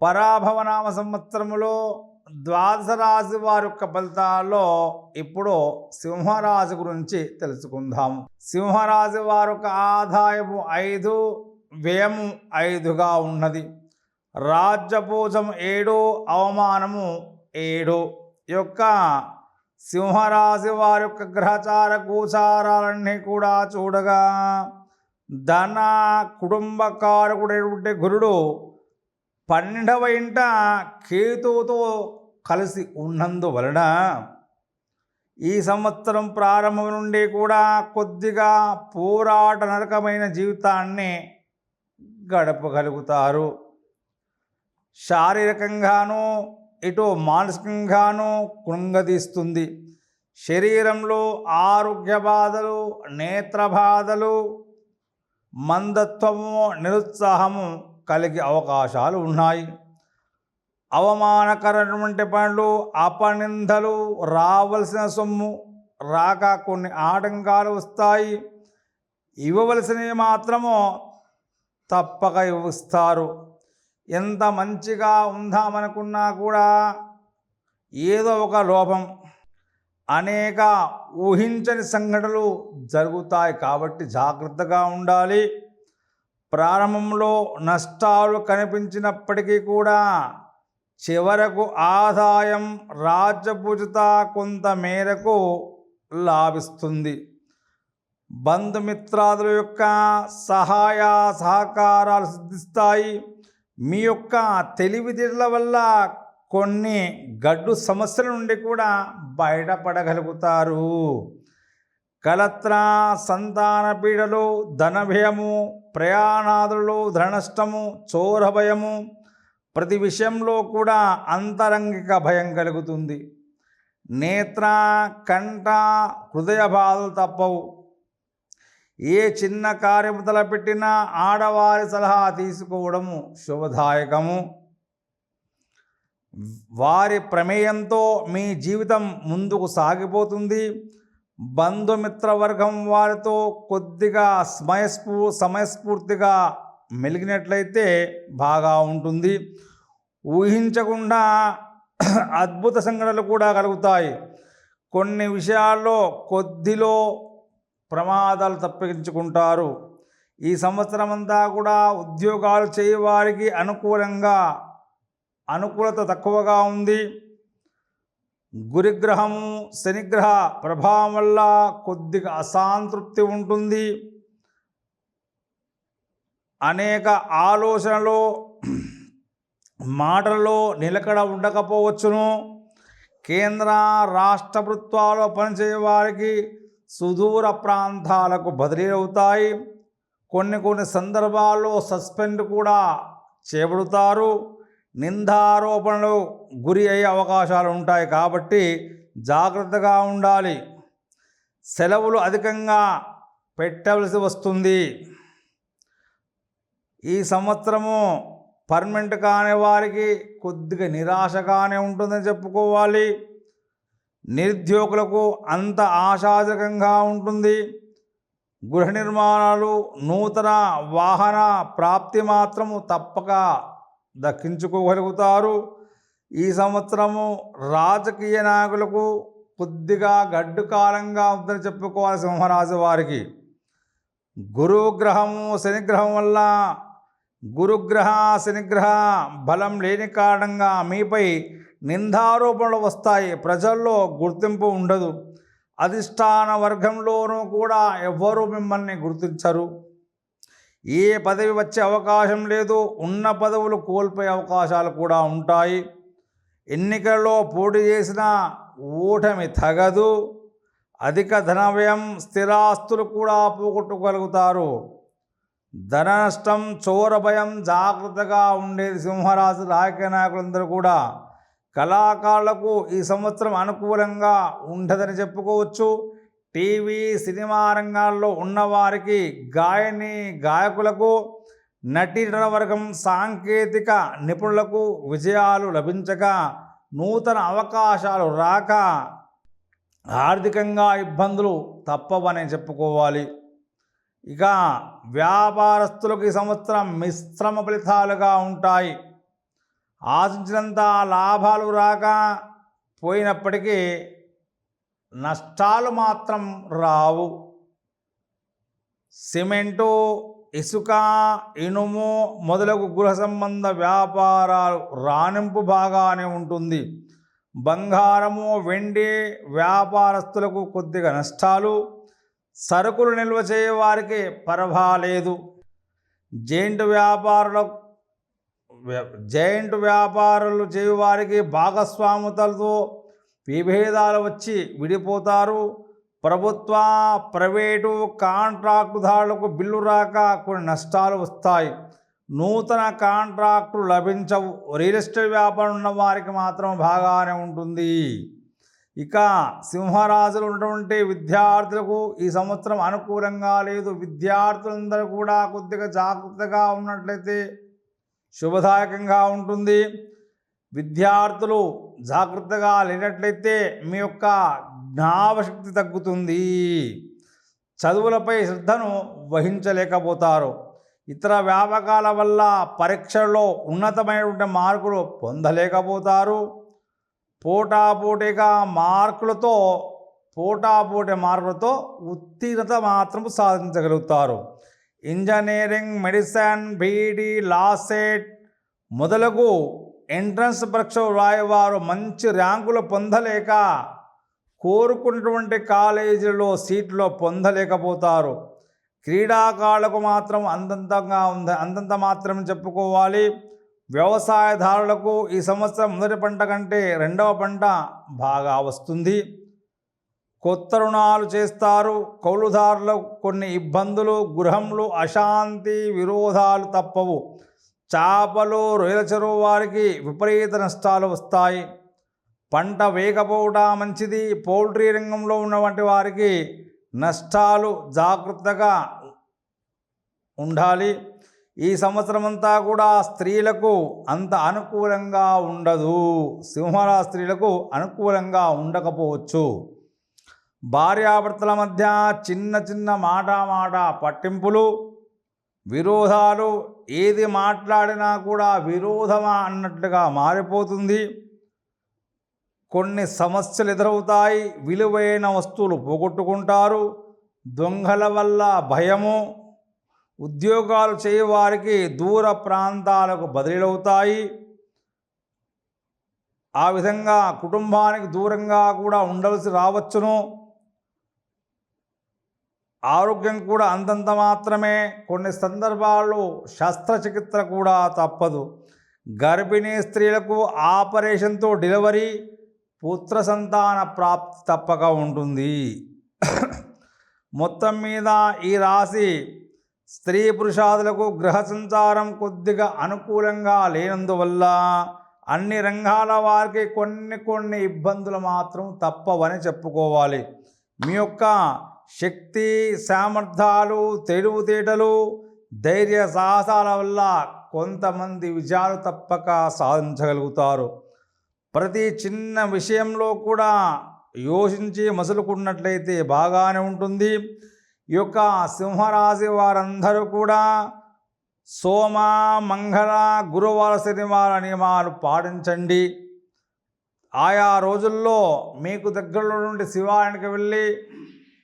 పరాభవనామ సంవత్సరములో ద్వాదశ రాశి వారి యొక్క ఫలితాల్లో ఇప్పుడు సింహరాశి గురించి తెలుసుకుందాము. సింహరాశి వారి యొక్క ఆదాయము 5, వ్యయము 5గా ఉన్నది. రాజ్యపూజం 7, అవమానము 7. యొక్క సింహరాశి వారి యొక్క గ్రహచార గోచారాలన్నీ కూడా చూడగా ధన కుటుంబకారకుడైనటువంటి గురుడు 12వ ఇంట కేతువుతో కలిసి ఉన్నందువలన ఈ సంవత్సరం ప్రారంభం నుండి కూడా కొద్దిగా పోరాట నరకమైన జీవితాన్ని గడపగలుగుతారు. శారీరకంగానూ ఇటు మానసికంగానూ కృంగదీస్తుంది. శరీరంలో ఆరోగ్య బాధలు, నేత్ర బాధలు, మందత్వము, నిరుత్సాహము కలిగే అవకాశాలు ఉన్నాయి. అవమానకరమైనటువంటి పనులు, అపనిందలు, రావలసిన సొమ్ము రాక కొన్ని ఆటంకాలు వస్తాయి. ఇవ్వవలసినవి మాత్రము తప్పక ఇస్తారు. ఎంత మంచిగా ఉందామనుకున్నా కూడా ఏదో ఒక లోపం, అనేక ఊహించని సంఘటనలు జరుగుతాయి. కాబట్టి జాగ్రత్తగా ఉండాలి. ప్రారంభంలో నష్టాలు కనిపించినప్పటికీ కూడా చివరకు ఆదాయం రాజ్యపూజిత కొంత మేరకు లాభిస్తుంది. బంధుమిత్రాదుల యొక్క సహాయ సహకారాలు సిద్ధిస్తాయి. మీ యొక్క తెలివితేటల వల్ల కొన్ని గడ్డు సమస్యల నుండి కూడా బయటపడగలుగుతారు. కలత్ర, సంతాన పీడలు, ధన భయము, ప్రయాణాదులు, ధన నష్టము, చోర భయము, ప్రతి విషయంలో కూడా అంతరంగిక భయం కలుగుతుంది. నేత్ర, కంఠ, హృదయ బాధలు తప్పవు. ఏ చిన్న కార్యము తలపెట్టినా ఆడవారి సలహా తీసుకోవడము శుభదాయకము. వారి ప్రమేయంతో మీ జీవితం ముందుకు సాగిపోతుంది. బంధుమిత్రవర్గం వారితో కొద్దిగా సమయస్ఫూర్తిగా మెలిగినట్లయితే బాగా ఉంటుంది. ఊహించకుండా అద్భుత సంఘటనలు కూడా కలుగుతాయి. కొన్ని విషయాల్లో కొద్దిలో ప్రమాదాలు తప్పించుకుంటారు. ఈ సంవత్సరం అంతా కూడా ఉద్యోగాలు చేయవారికి అనుకూలత తక్కువగా ఉంది. గురుగ్రహము, శనిగ్రహ ప్రభావం వల్ల కొద్దిగా అసంతృప్తి ఉంటుంది. అనేక ఆలోచనలు, మాటలలో నిలకడ ఉండకపోవచ్చును. కేంద్ర రాష్ట్ర ప్రభుత్వాల్లో పనిచేసే వారికి సుదూర ప్రాంతాలకు బదిలీ అవుతాయి. కొన్ని సందర్భాల్లో సస్పెండ్ కూడా చేయబడతారు. నిందారోపణలు గురి అయ్యే అవకాశాలు ఉంటాయి. కాబట్టి జాగ్రత్తగా ఉండాలి. సెలవులు అధికంగా పెట్టవలసి వస్తుంది. ఈ సంవత్సరము పర్మనెంట్ కాని వారికి కొద్దిగా నిరాశగానే ఉంటుందని చెప్పుకోవాలి. నిరుద్యోగులకు అంత ఆశాజనకంగా ఉంటుంది. గృహ నిర్మాణాలు, నూతన వాహన ప్రాప్తి మాత్రము తప్పక దక్కించుకోగలుగుతారు. ఈ సంవత్సరము రాజకీయ నాయకులకు కొద్దిగా గడ్డు కాలంగా ఉందని చెప్పుకోవాలి. సింహరాశి వారికి గురుగ్రహము, శనిగ్రహం వల్ల గురుగ్రహ, శనిగ్రహ బలం లేని కారణంగా మీపై నిందారోపణలు వస్తాయి. ప్రజల్లో గుర్తింపు ఉండదు. అధిష్టాన వర్గంలోనూ కూడా ఎవ్వరూ మిమ్మల్ని గుర్తించరు. ఏ పదవి వచ్చే అవకాశం లేదు. ఉన్న పదవులు కోల్పోయే అవకాశాలు కూడా ఉంటాయి. ఎన్నికల్లో పోటీ చేసిన ఓటమి తగదు. అధిక ధన వ్యయం, స్థిరాస్తులు కూడా పోగొట్టుకోగలుగుతారు. ధన నష్టం, చోర భయం, జాగ్రత్తగా ఉండేది సింహరాశి రాజకీయ నాయకులందరూ కూడా. కళాకారులకు ఈ సంవత్సరం అనుకూలంగా ఉండదని చెప్పుకోవచ్చు. టీవీ, సినిమా రంగాల్లో ఉన్నవారికి, గాయకులకు, నటీనట వర్గం, సాంకేతిక నిపుణులకు విజయాలు లభించక, నూతన అవకాశాలు రాక ఆర్థికంగా ఇబ్బందులు తప్పవని చెప్పుకోవాలి. ఇక వ్యాపారస్తులకు ఈ సంవత్సరం మిశ్రమ ఫలితాలుగా ఉంటాయి. ఆశించినంత లాభాలు రాక పోయినప్పటికీ నష్టాలు మాత్రం రావు. సిమెంటు, ఇసుక, ఇనుము మొదలగు గృహ సంబంధ వ్యాపారాలు రాణింపు బాగానే ఉంటుంది. బంగారము, వెండి వ్యాపారస్తులకు కొద్దిగా నష్టాలు. సరుకులు నిల్వ చేయవారికి పర్వాలేదు. జైంట్ వ్యాపారులు చేయువారికి భాగస్వాములతో విభేదాలు వచ్చి విడిపోతారు. ప్రభుత్వ, ప్రైవేటు కాంట్రాక్టుదారులకు బిల్లు రాక కొన్ని నష్టాలు వస్తాయి. నూతన కాంట్రాక్టులు లభించవు. రియల్ ఎస్టేట్ వ్యాపారం ఉన్న వారికి మాత్రం బాగానే ఉంటుంది. ఇక సింహరాశులు ఉన్నటువంటి విద్యార్థులకు ఈ సంవత్సరం అనుకూలంగా లేదు. విద్యార్థులందరూ కూడా కొద్దిగా జాగ్రత్తగా ఉన్నట్లయితే శుభదాయకంగా ఉంటుంది. విద్యార్థులు జాగ్రత్తగా లేనట్లయితే మీ యొక్క జ్ఞాపశక్తి తగ్గుతుంది. చదువులపై శ్రద్ధను వహించలేకపోతారు. ఇతర వ్యాపకాల వల్ల పరీక్షల్లో ఉన్నతమైనటువంటి మార్కులు పొందలేకపోతారు. పోటాపోటీ మార్కులతో ఉత్తీర్ణత మాత్రం సాధించగలుగుతారు. ఇంజనీరింగ్, మెడిసిన్, బీఈడీ, లా, సెట్ మొదలగు ఎంట్రన్స్ పరీక్షలు రాయేవారు మంచి ర్యాంకులు పొందలేక కోరుకున్నటువంటి కాలేజీలో సీట్లు పొందలేకపోతారు. క్రీడాకారులకు మాత్రం అంతంత మాత్రం చెప్పుకోవాలి. వ్యవసాయదారులకు ఈ సంవత్సరం మొదటి పంట కంటే రెండవ పంట బాగా వస్తుంది. కొత్త రుణాలు చేస్తారు. కౌలుదారులకు కొన్ని ఇబ్బందులు, గృహంలో అశాంతి, విరోధాలు తప్పవు. చేపలు, రొయ్యల చెరువు వారికి విపరీత నష్టాలు వస్తాయి. పంట వేయకపోవడం మంచిది. పౌల్ట్రీ రంగంలో ఉన్నటువంటి వారికి నష్టాలు, జాగ్రత్తగా ఉండాలి. ఈ సంవత్సరం అంతా కూడా స్త్రీలకు అంత అనుకూలంగా ఉండదు. సింహరాశి స్త్రీలకు అనుకూలంగా ఉండకపోవచ్చు. భార్యాభర్తల మధ్య చిన్న మాట పట్టింపులు, విరోధాలు, ఏది మాట్లాడినా కూడా విరోధమా అన్నట్లుగా మారిపోతుంది. కొన్ని సమస్యలు ఎదురవుతాయి. విలువైన వస్తువులు పోగొట్టుకుంటారు. దొంగల వల్ల భయము. ఉద్యోగాలు చేయవారికి దూర ప్రాంతాలకు బదిలీలవుతాయి. ఆ విధంగా కుటుంబానికి దూరంగా కూడా ఉండవలసి రావచ్చును. ఆరోగ్యం కూడా అంతంత మాత్రమే. కొన్ని సందర్భాల్లో శస్త్రచికిత్స కూడా తప్పదు. గర్భిణీ స్త్రీలకు ఆపరేషన్తో డెలివరీ, పుత్ర సంతాన ప్రాప్తి తప్పక ఉంటుంది. మొత్తం మీద ఈ రాశి స్త్రీ పురుషాదులకు గ్రహ సంచారం కొద్దిగా అనుకూలంగా లేనందువల్ల అన్ని రంగాల వారికి కొన్ని ఇబ్బందులు మాత్రం తప్పవని చెప్పుకోవాలి. మీ యొక్క శక్తి, సామర్థ్యాలు, తెలివితేటలు, ధైర్య సాహసాల వల్ల కొంతమంది విజయాలు తప్పక సాధించగలుగుతారు. ప్రతి చిన్న విషయంలో కూడా యోచించి మసులుకున్నట్లయితే బాగానే ఉంటుంది. ఈ యొక్క సింహరాశి వారందరూ కూడా సోమ, మంగళ, గురువార, శనివార నియమాలు పాటించండి. ఆయా రోజుల్లో మీకు దగ్గరలో నుండి శివాలయానికి వెళ్ళి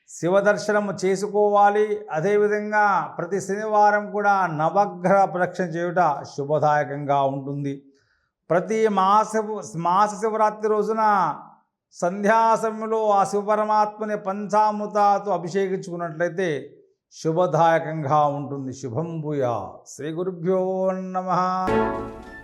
శివదర్శనము చేసుకోవాలి. అదేవిధంగా ప్రతి శనివారం కూడా నవగ్రహ ప్రదక్షిణ చేయుట శుభదాయకంగా ఉంటుంది. ప్రతి మాస శివరాత్రి రోజున సంధ్యా సమయంలో ఆ శివపరమాత్మని పంచామృతాతో అభిషేకించుకున్నట్లయితే శుభదాయకంగా ఉంటుంది. శుభం భూయా. శ్రీ గురుభ్యో నమః.